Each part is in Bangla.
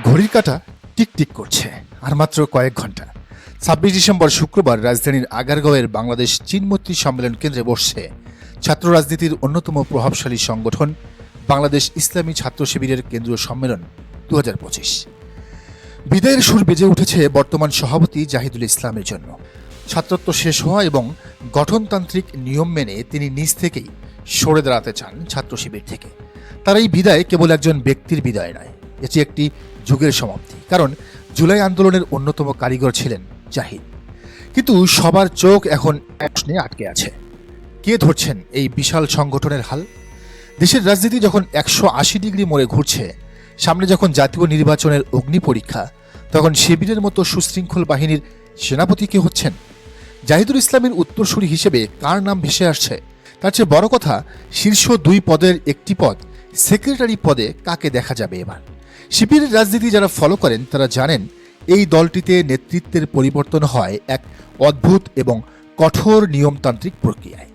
ঘড়ির কাঁটা টিকটিক করছে আর মাত্র কয়েক ঘন্টা। ২৬ ডিসেম্বর শুক্রবার রাজধানীর আগারগাঁওয়ের বাংলাদেশ চীন মৈত্রী সম্মেলন কেন্দ্রে বসছে ছাত্র রাজনীতির অন্যতম প্রভাবশালী সংগঠন বাংলাদেশ ইসলামী ছাত্র শিবিরের কেন্দ্রীয় সম্মেলন ২০২৫। বিদায়ের সুর বেজে উঠেছে বর্তমান সভাপতি জাহিদুল ইসলামের জন্য। ছাত্রত্ব শেষ হওয়া এবং গঠনতান্ত্রিক নিয়ম মেনে তিনি নিজ থেকেই সরে দাঁড়াতে চান ছাত্র শিবির থেকে। তার এই বিদায় কেবল একজন ব্যক্তির বিদায় নয়, এটি একটি যুগের সমাপ্তি। কারণ জুলাই আন্দোলনের অন্যতম কারিগর ছিলেন জাহিদ। কিন্তু সবার চোখ এখন প্রশ্নে আটকে আছে, কে ধরছেন এই বিশাল সংগঠনের হাল? দেশের রাজনীতি যখন ১৮০ ডিগ্রি মোড়ে ঘুরছে, সামনে যখন জাতীয় নির্বাচনের অগ্নি পরীক্ষা, তখন শিবিরের মতো সুশৃঙ্খল বাহিনীর সেনাপতি কে হচ্ছেন? জাহিদুল ইসলামের উত্তরসূরি হিসেবে কার নাম ভেসে আসছে? তার চেয়ে বড় কথা, শীর্ষ ২ পদের একটি পদ সেক্রেটারি পদে কাকে দেখা যাবে এবার? শিবিরের রাজনীতি যারা ফলো করেন তারা জানেন, এই দলটিতে নেতৃত্বের পরিবর্তন হয় এক অদ্ভুত এবং কঠোর নিয়মতান্ত্রিক প্রক্রিয়ায়।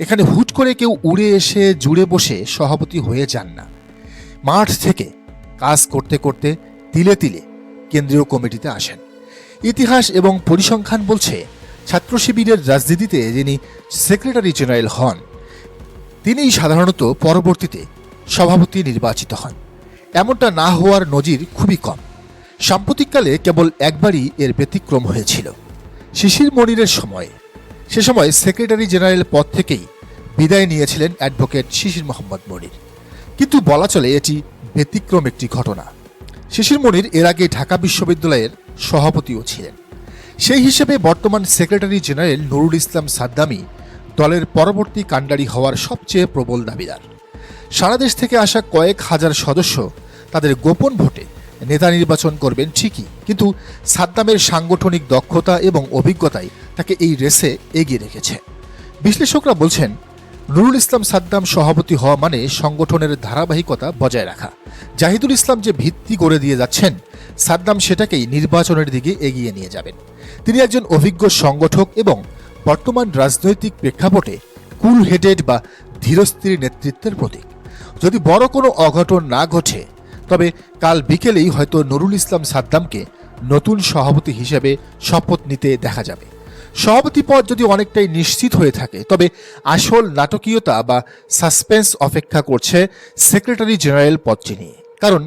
এখানে হুট করে কেউ উড়ে এসে জুড়ে বসে সভাপতি হয়ে যান না। মাঠ থেকে কাজ করতে করতে তিলে তিলে কেন্দ্রীয় কমিটিতে আসেন। ইতিহাস এবং পরিসংখ্যান বলছে, ছাত্র শিবিরের রাজনীতিতে যিনি সেক্রেটারি জেনারেল হন, তিনিই সাধারণত পরবর্তীতে সভাপতি নির্বাচিত হন। এমনটা না হওয়ার নজির খুবই কম। সাম্প্রতিককালে কেবল একবারই এর ব্যতিক্রম হয়েছিল, শিশির মনিরের সময়ে। সে সময় সেক্রেটারি জেনারেল পদ থেকেই বিদায় নিয়েছিলেন অ্যাডভোকেট শিশির মোহাম্মদ মনির। কিন্তু বলা চলে এটি ব্যতিক্রম একটি ঘটনা। শিশির মনির এর আগে ঢাকা বিশ্ববিদ্যালয়ের সভাপতিও ছিলেন। সেই হিসেবে বর্তমান সেক্রেটারি জেনারেল নুরুল ইসলাম সাদ্দামী দলের পরবর্তী কাণ্ডারি হওয়ার সবচেয়ে প্রবল দাবিদার। সারা দেশ থেকে আসা কয়েক হাজার সদস্য তাদের গোপন ভোটে নেতা নির্বাচন করবেন ঠিকই, কিন্তু সাদ্দামের সাংগঠনিক দক্ষতা এবং অভিজ্ঞতাই তাকে এই রেসে এগিয়ে রেখেছে। বিশ্লেষকরা বলছেন, নুরুল ইসলাম সাদ্দাম সভাপতি হওয়া মানে সংগঠনের ধারাবাহিকতা বজায় রাখা। জাহিদুল ইসলাম যে ভিত্তি গড়ে দিয়ে যাচ্ছেন, সাদ্দাম সেটাকেই নির্বাচনের দিকে এগিয়ে নিয়ে যাবেন। তিনি একজন অভিজ্ঞ সংগঠক এবং বর্তমান রাজনৈতিক প্রেক্ষাপটে কুল হেডেড বা ধীরস্থির নেতৃত্বের প্রতীক। যদি বড় কোনো অঘটন না ঘটে, তবে কাল বিকেলেই হয়তো নুরুল ইসলাম সাদ্দামকে নতুন সভাপতি হিসেবে শপথ নিতে দেখা যাবে। সভাপতি পদ যদি অনেকটাই নিশ্চিত হয়ে থাকে, তবে আসল নাটকীয়তা বা সাসপেন্স অপেক্ষা করছে সেক্রেটারি জেনারেল পদটি নিয়ে। কারণ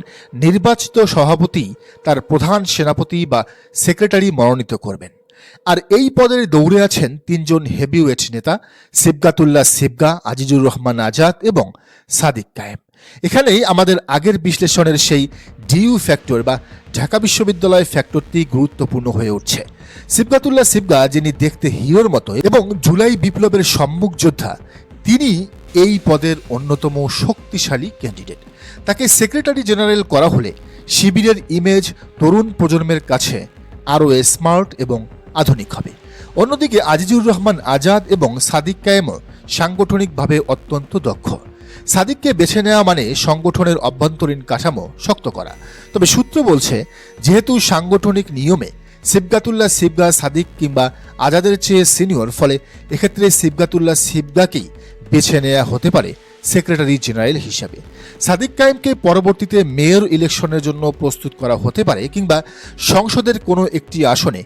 নির্বাচিত সভাপতি তার প্রধান সেনাপতি বা সেক্রেটারি মনোনীত করবেন। আর এই পদের দৌড়ে আছেন ৩ জন হেভিওয়েট নেতা, সিবগাতুল্লাহ সিবগা, আজিজুর রহমান আজাদ এবং সাদিক কায়েম। এখানেই আমাদের আগের বিশ্লেষণের সেই ডিইউ ফ্যাক্টর বা ঢাকা বিশ্ববিদ্যালয় ফ্যাক্টরটি গুরুত্বপূর্ণ হয়ে উঠছে। সিবগাতুল্লাহ সিবগা, যিনি দেখতে হিরোর মতো এবং জুলাই বিপ্লবের সম্মুখ যোদ্ধা, তিনি এই পদের অন্যতম শক্তিশালী ক্যান্ডিডেট। তাকে সেক্রেটারি জেনারেল করা হলে শিবিরের ইমেজ তরুণ প্রজন্মের কাছে আরও স্মার্ট এবং আধুনিক হবে। অন্যদিকে আজিজুর রহমান আজাদ এবং সাদিক কায়েমও সাংগঠনিকভাবে অত্যন্ত দক্ষ। সাদিককে বেছে নেওয়া মানে সংগঠনের অভ্যন্তরীণ কাঠামো শক্ত করা। তবে সূত্র বলছে, যেহেতু সাংগঠনিক নিয়মে সিবগাতুল্লাহ সিবগা সাদিক কিংবা আজাদের চেয়ে সিনিয়র, ফলে এক্ষেত্রে সিবগাতুল্লাহ সিবগাকেই বেছে নেওয়া হতে পারে সেক্রেটারি জেনারেল হিসাবে। সাদিক কায়েমকে পরবর্তীতে মেয়র ইলেকশনের জন্য প্রস্তুত করা হতে পারে, কিংবা সংসদের কোনো একটি আসনে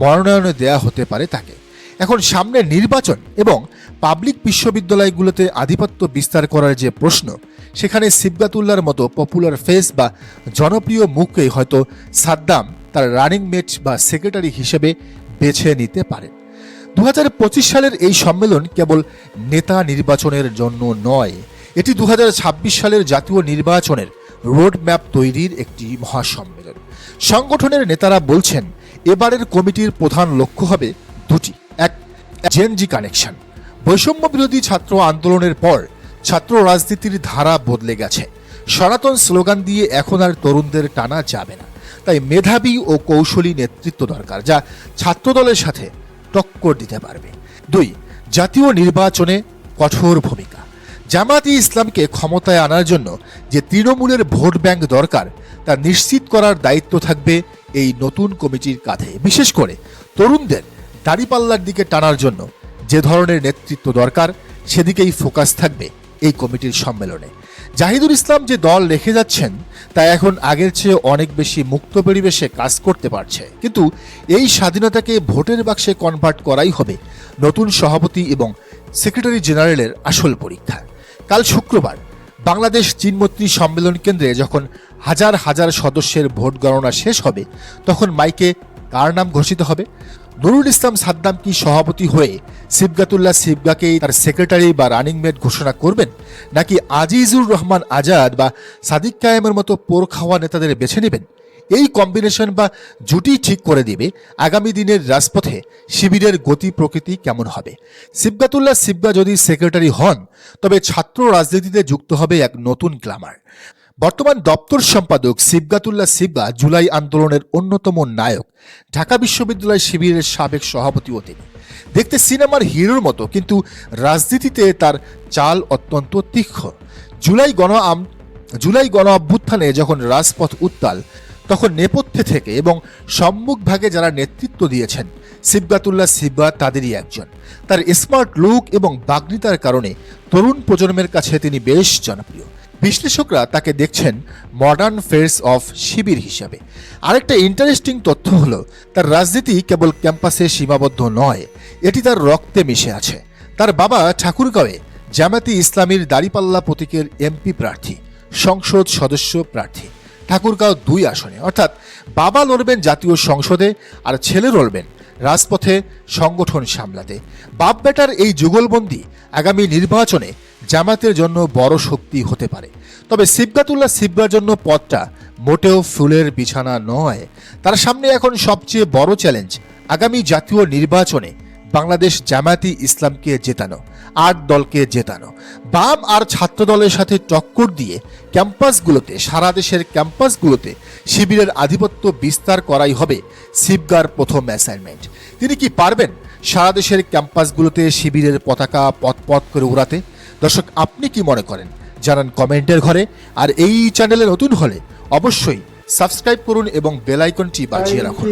মনোনয়ন দেয়া হতে পারে তাকে। এখন সামনে নির্বাচন এবং পাবলিক বিশ্ববিদ্যালয়গুলোতে আধিপত্য বিস্তার করার যে প্রশ্ন, সেখানে সিবগাতুল্লাহর মতো পপুলার ফেস বা জনপ্রিয় মুখকেই হয়তো সাদ্দাম তার রানিং মেট বা সেক্রেটারি হিসেবে বেছে নিতে পারেন। ২০২৫ সালের এই সম্মেলন কেবল নেতা নির্বাচনের জন্য নয়, এটি ২০২৬ সালের জাতীয় নির্বাচনের রোডম্যাপ তৈরির একটি মহাসম্মেলন। সংগঠনের নেতারা বলছেন, এবারের কমিটির প্রধান লক্ষ্য হবে দুটি। এক, জেনজি কানেকশন। বৈষম্য বিরোধী ছাত্র আন্দোলনের পর ছাত্র রাজনীতির ধারা বদলে গেছে। সনাতন স্লোগান দিয়ে এখন আর তরুণদের টানা যাবে না। তাই মেধাবী ও কৌশলী নেতৃত্ব দরকার, যা ছাত্রদলের সাথে টক্কর দিতে পারবে। ২, জাতীয় নির্বাচনে কঠোর ভূমিকা। জামায়াতে ইসলামকে ক্ষমতায় আনার জন্য যে তৃণমূলের ভোট ব্যাংক দরকার, তা নিশ্চিত করার দায়িত্ব থাকবে এই নতুন কমিটির কাঁধে। বিশেষ করে তরুণদের দাড়িপাল্লার দিকে টানার জন্য যে ধরনের নেতৃত্ব দরকার, সেদিকেই ফোকাস থাকবে এই কমিটির সম্মেলনে। জাহিদুল ইসলাম যে দল রেখে যাচ্ছেন তা এখন আগের চেয়ে অনেক বেশি মুক্ত পরিবেশে কাজ করতে পারছে, কিন্তু এই স্বাধীনতাকে ভোটের বাক্সে কনভার্ট করাই হবে নতুন সভাপতি এবং সেক্রেটারি জেনারেলের আসল পরীক্ষা। কাল শুক্রবার বাংলাদেশ চীনমৈত্রী সম্মেলন কেন্দ্রে যখন হাজার হাজার সদস্যের ভোট গণনা শেষ হবে, তখন মাইকে কার নাম ঘোষিত হবে? নুরুল ইসলাম সাদ্দাম কি সভাপতি হয়ে সিবগাতুল্লাহ সিবগাকেই তার সেক্রেটারি বা রানিং মেট ঘোষণা করবেন, নাকি আজিজুর রহমান আজাদ বা সাদিক কায়েমের মতো পোর খাওয়া নেতাদের বেছে নেবেন? এই কম্বিনেশন বা জুটি ঠিক করে দেবে আগামী দিনের রাজপথে শিবিরের গতি প্রকৃতি কেমন হবে। সিবগাতুল্লাহ সিবগা যদি সেক্রেটারি হন, তবে ছাত্র রাজনীতিতে যুক্ত হবে এক নতুন গ্ল্যামার। বর্তমান দপ্তর সম্পাদক সিবগাতুল্লাহ সিবগা জুলাই আন্দোলনের অন্যতম নায়ক, ঢাকা বিশ্ববিদ্যালয় শিবিরের সাবেক সভাপতিও তিনি। দেখতে সিনেমার হিরোর মতো, কিন্তু রাজনীতিতে তার চাল অত্যন্ত তীক্ষ্ণ। জুলাই গণ অভ্যুত্থানে যখন রাজপথ উত্তাল, তখন নেপথ্যে থেকে এবং সম্মুখভাগে যারা নেতৃত্ব দিয়েছেন, সিবগাতুল্লাহ সিবগা তাদেরই একজন। তার স্মার্ট লুক এবং বাগ্মিতার কারণে তরুণ প্রজন্মের কাছে তিনি বেশ জনপ্রিয়। বিশ্লেষকরা তাকে দেখছেন মডার্ন ফেস অফ শিবির হিসাবে। আরেকটা ইন্টারেস্টিং তথ্য হলো, তার রাজনীতি কেবল ক্যাম্পাসে সীমাবদ্ধ নয়, এটি তার রক্তে মিশে আছে। তার বাবা ঠাকুরগাঁওয়ে জামায়াতে ইসলামীর দাঁড়িপাল্লা প্রতীকের এমপি প্রার্থী, সংসদ সদস্য প্রার্থী ঠাকুরগাঁও 2 আসনে, অর্থাৎ বাবা লড়বেন জাতীয় সংসদে আর ছেলে লড়বেন রাজপথে সংগঠন সামলাতে। বাপ বেটার এই যুগলবন্দি আগামী নির্বাচনে জামাতের জন্য বড় শক্তি হতে পারে। তবে সিবগাতুল্লাহ সিবগার জন্য পথটা মোটেও ফুলের বিছানা নয়। তার সামনে এখন সবচেয়ে বড় চ্যালেঞ্জ আগামী জাতীয় নির্বাচনে বাংলাদেশ জামায়াতে ইসলামকে জেতানো, 8 দলকে জেতানো। বাম আর ছাত্র দলের সাথে টক্কর দিয়ে ক্যাম্পাসগুলোতে, সারা দেশের ক্যাম্পাসগুলোতে শিবিরের আধিপত্য বিস্তার করাই হবে সিবগার প্রথম অ্যাসাইনমেন্ট। তিনি কি পারবেন সারা দেশের ক্যাম্পাসগুলোতে শিবিরের পতাকা পথ করে উড়াতে? দর্শক, আপনি কি মনে করেন জানান কমেন্টের ঘরে। আর এই চ্যানেলে নতুন হলে অবশ্যই সাবস্ক্রাইব করুন এবং বেল আইকনটি বাজিয়ে রাখুন।